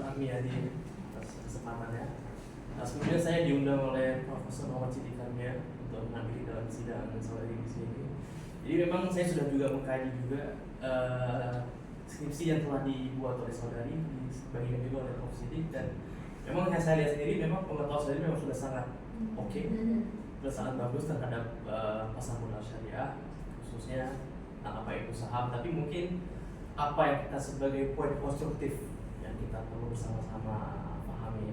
kami ya di atas kesempatannya. Nah, sebelumnya saya diundang oleh Profesor Muhammad Siddiq Kamia untuk menghadiri dalam sidang sore di sini. Jadi memang saya sudah juga mengkaji juga skripsi yang telah dibuat oleh saudari, dibagikan juga oleh Prof. Siddiq, dan memang yang saya lihat sendiri memang pengetahuan saudari memang sudah sangat oke, sudah sangat bagus terhadap pasar modal syariah, khususnya tentang apa itu saham. Tapi mungkin apa yang kita sebagai poin konstruktif yang kita perlu bersama-sama pahami.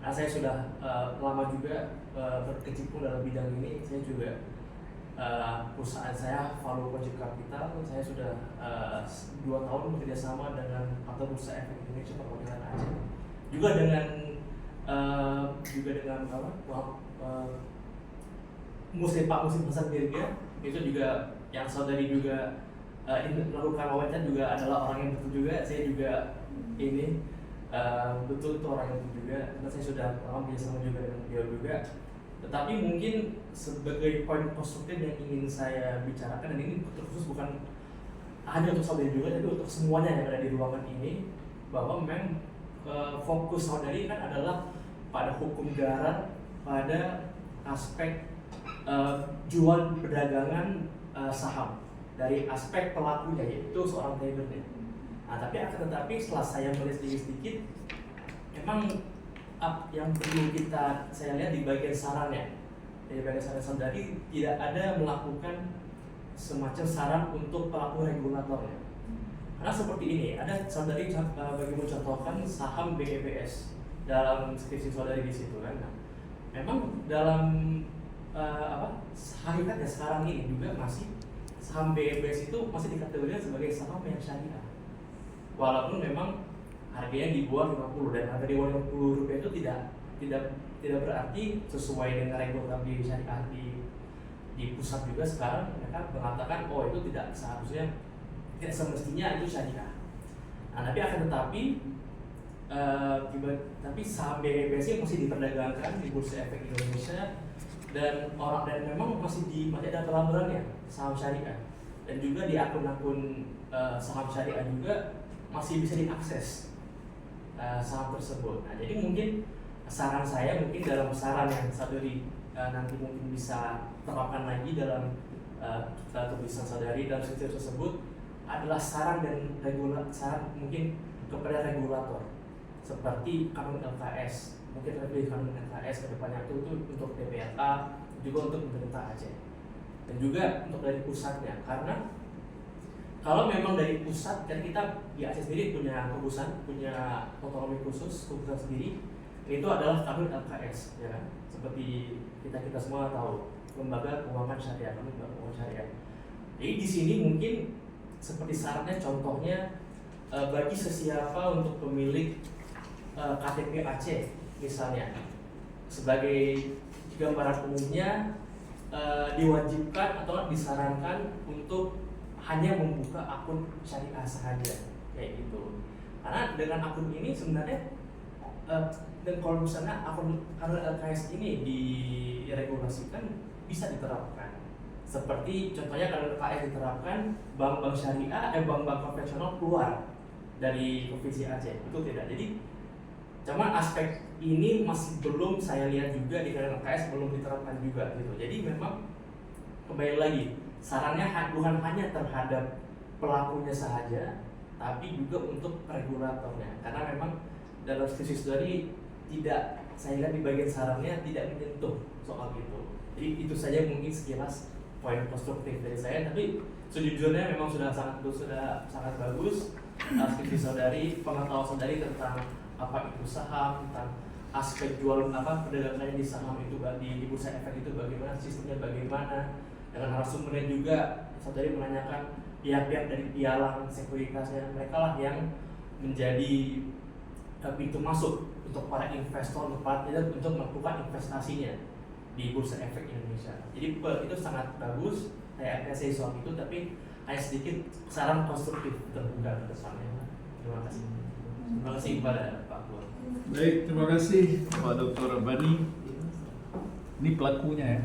Nah, saya sudah lama juga berkecimpung dalam bidang ini. Saya juga perusahaan saya Value Project Capital, saya sudah 2 tahun bekerja sama dengan Kantor Bursa Efek Indonesia perwakilan Aceh, juga dengan Muslim Hasan Birgia, itu juga yang saudari juga melakukan wawancara juga adalah orang yang betul juga. Saya juga ini betul itu orang yang betul juga, karena saya sudah lama bersama juga dengan beliau juga. Tetapi mungkin sebagai poin konstruktif yang ingin saya bicarakan, dan ini terkhusus bukan hanya untuk saudari juga, tapi untuk semuanya yang ada di ruangan ini, bahwa memang fokus saudari kan adalah pada hukum garar, pada aspek jual perdagangan saham dari aspek pelakunya, yaitu seorang tradernya. Nah, tetapi setelah saya melihat sedikit, memang yang perlu saya lihat di bagian sarannya, dari bagian saran saudari tidak ada melakukan semacam saran untuk pelaku regulatornya. Karena seperti ini, ada saudari bagi mencontohkan saham BEBS dalam skripsi saudari di situ kan. Nah, memang dalam hakikatnya sekarang ini juga masih saham BEBS itu masih dikategorikan sebagai saham yang syariah. Walaupun memang harganya di bawah 50, dan harga di bawah 50 rupiah itu tidak berarti sesuai dengan regulasi syariah di pusat juga. Sekarang mereka mengatakan itu tidak seharusnya, tidak semestinya itu syariah. Nah, tapi saham BEBS masih diperdagangkan di Bursa Efek Indonesia, dan memang masih ada pelabelannya saham syariah, dan juga di akun-akun saham syariah juga masih bisa diakses saham tersebut. Nah, jadi mungkin saran saya, mungkin dalam saran yang saudari nanti mungkin bisa terapkan lagi dalam tulisan saudari dalam skripsi tersebut, adalah saran mungkin kepada regulator seperti kanun LKS, mungkin lebih kanun LKS ke depannya itu untuk DPRK, juga untuk pemerintah Aceh, dan juga untuk dari pusatnya. Karena kalau memang dari pusat, kan kita di Aceh sendiri punya otonomi khusus, keputusan sendiri, itu adalah kanun LKS, ya kan? Seperti kita semua tahu, lembaga keuangan syariah, kanun keuangan syariah. Jadi di sini mungkin seperti sarannya, contohnya bagi sesiapa untuk pemilik KTP Aceh misalnya, sebagai gambaran umumnya diwajibkan atau disarankan untuk hanya membuka akun syariah saja, kayak gitu. Karena dengan akun ini sebenarnya dan kalau misalnya akun LKS ini diregulasikan, bisa diterapkan. Seperti contohnya kalau LKS diterapkan, bank-bank syariah, bank-bank konvensional keluar dari provinsi Aceh, itu tidak. Jadi cuman aspek ini masih belum saya lihat juga di LKS, belum diterapkan juga gitu. Jadi memang kembali lagi, sarannya bukan hanya terhadap pelakunya saja, tapi juga untuk regulatornya. Karena memang dalam skripsi saudari tidak, saya lihat di bagian sarannya tidak menyentuh soal itu. Jadi itu saja mungkin sekilas poin konstruktif dari saya. Tapi sejujurnya memang sudah sangat bagus skripsi saudari, pengetahuan saudari tentang apa itu saham, tentang aspek jual perdagangannya di saham itu, di bursa efek itu bagaimana, sistemnya bagaimana. Dengan narasumbernya juga saudari menanyakan pihak-pihak dari pialang sekuritasnya, mereka lah yang menjadi pintu masuk untuk para investor, untuk melakukan investasinya di Bursa Efek Indonesia. Jadi itu sangat bagus, saya apresiasi soal itu, tapi hanya sedikit saran konstruktif terbuka ke depannya. Terima kasih. Terima kasih kepada Pak Buat. Baik, terima kasih Pak Dr. Rabbani. Ini pelakunya ya.